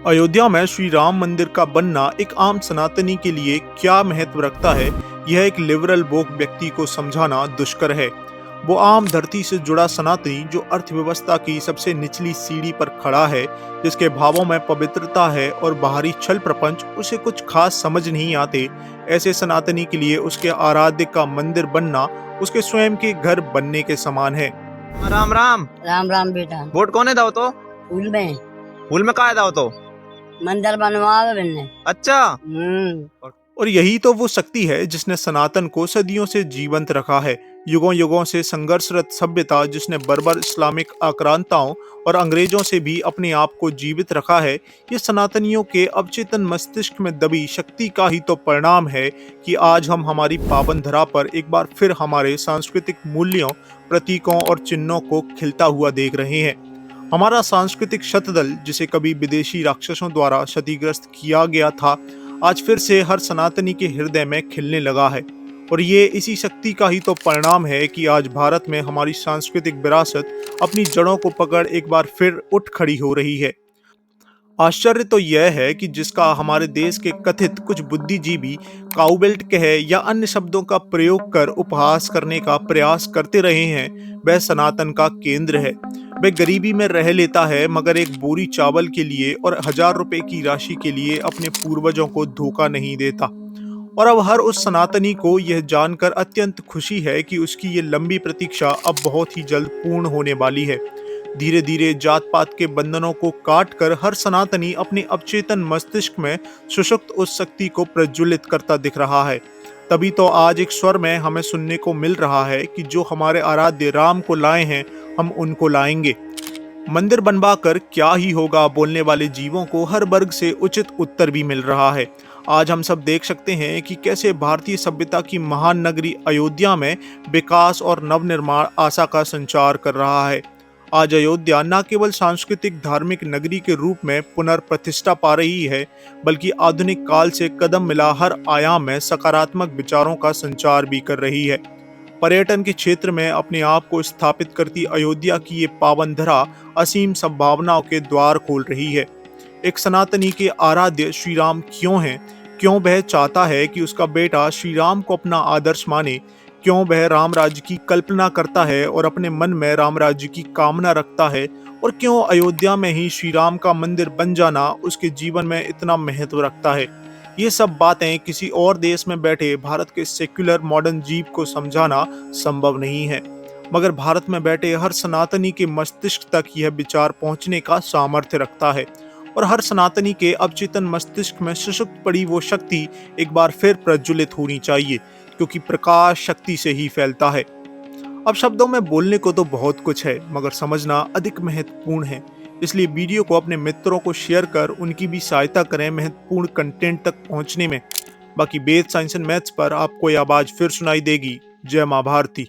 अयोध्या में श्री राम मंदिर का बनना एक आम सनातनी के लिए क्या महत्व रखता है, यह एक लिबरल वोक व्यक्ति को समझाना दुष्कर है। वो आम धरती से जुड़ा सनातनी जो अर्थव्यवस्था की सबसे निचली सीढ़ी पर खड़ा है, जिसके भावों में पवित्रता है और बाहरी छल प्रपंच उसे कुछ खास समझ नहीं आते, ऐसे सनातनी के लिए उसके आराध्य का मंदिर बनना उसके स्वयं के घर बनने के समान है। राम राम। राम राम बेटा। वोट कौन दाव तो? फूल में फूल में का दाव तो? मंदिर बनवावे बनने। अच्छा। और यही तो वो शक्ति है जिसने सनातन को सदियों से जीवंत रखा है। युगों युगों से संघर्षरत सभ्यता जिसने बर्बर इस्लामिक आक्रांताओं और अंग्रेजों से भी अपने आप को जीवित रखा है, ये सनातनियों के अवचेतन मस्तिष्क में दबी शक्ति का ही तो परिणाम है कि आज हम हमारी पावन धरा पर एक बार फिर हमारे सांस्कृतिक मूल्यों, प्रतीकों और चिन्हों को खिलता हुआ देख रहे हैं। हमारा सांस्कृतिक शतदल, जिसे कभी विदेशी राक्षसों द्वारा क्षतिग्रस्त किया गया था, आज फिर से हर सनातनी के हृदय में खिलने लगा है। और ये इसी शक्ति का ही तो परिणाम है कि आज भारत में हमारी सांस्कृतिक विरासत अपनी जड़ों को पकड़ एक बार फिर उठ खड़ी हो रही है। आश्चर्य तो यह है कि जिसका हमारे देश के कथित कुछ बुद्धिजीवी काउबेल्ट कहे या अन्य शब्दों का प्रयोग कर उपहास करने का प्रयास करते रहे हैं, वह सनातन का केंद्र है। वह गरीबी में रह लेता है, मगर एक बोरी चावल के लिए और 1000 रुपए की राशि के लिए अपने पूर्वजों को धोखा नहीं देता। और अब हर उस सनातनी को यह जानकर अत्यंत खुशी है कि उसकी ये लंबी प्रतीक्षा अब बहुत ही जल्द पूर्ण होने वाली है। धीरे धीरे जात पात के बंधनों को काट कर हर सनातनी अपने अवचेतन मस्तिष्क में सुषुप्त उस शक्ति को प्रज्वलित करता दिख रहा है। तभी तो आज एक स्वर में हमें सुनने को मिल रहा है कि जो हमारे आराध्य राम को लाए हैं, हम उनको लाएंगे। मंदिर बनवा कर क्या ही होगा बोलने वाले जीवों को हर वर्ग से उचित उत्तर भी मिल रहा है। आज हम सब देख सकते हैं कि कैसे भारतीय सभ्यता की महान नगरी अयोध्या में विकास और नवनिर्माण आशा का संचार कर रहा है। आज अयोध्या न केवल सांस्कृतिक धार्मिक नगरी के रूप में पुनर्प्रतिष्ठा पा रही है, बल्कि आधुनिक काल से कदम मिला हर आयाम में सकारात्मक विचारों का संचार भी कर रही है। पर्यटन के क्षेत्र में अपने आप को स्थापित करती अयोध्या की ये पावन धरा असीम संभावनाओं के द्वार खोल रही है। एक सनातनी के आराध्य श्री राम क्यों हैं? क्यों वह चाहता है कि उसका बेटा श्री राम को अपना आदर्श माने? क्यों वह राम राज्य की कल्पना करता है और अपने मन में राम राज्य की कामना रखता है? और क्यों अयोध्या में ही श्री राम का मंदिर बन जाना उसके जीवन में इतना महत्व रखता है? ये सब बातें किसी और देश में बैठे भारत के सेक्युलर मॉडर्न जीव को समझाना संभव नहीं है, मगर भारत में बैठे हर सनातनी के मस्तिष्क तक यह विचार पहुंचने का सामर्थ्य रखता है। और हर सनातनी के अवचेतन मस्तिष्क में सुषुप्त पड़ी वो शक्ति एक बार फिर प्रज्वलित होनी चाहिए, क्योंकि प्रकाश शक्ति से ही फैलता है। अब शब्दों में बोलने को तो बहुत कुछ है, मगर समझना अधिक महत्वपूर्ण है। इसलिए वीडियो को अपने मित्रों को शेयर कर उनकी भी सहायता करें महत्वपूर्ण कंटेंट तक पहुंचने में। बाकी वेद, साइंस एंड मैथ्स पर आपको यह आवाज फिर सुनाई देगी। जय मां भारती।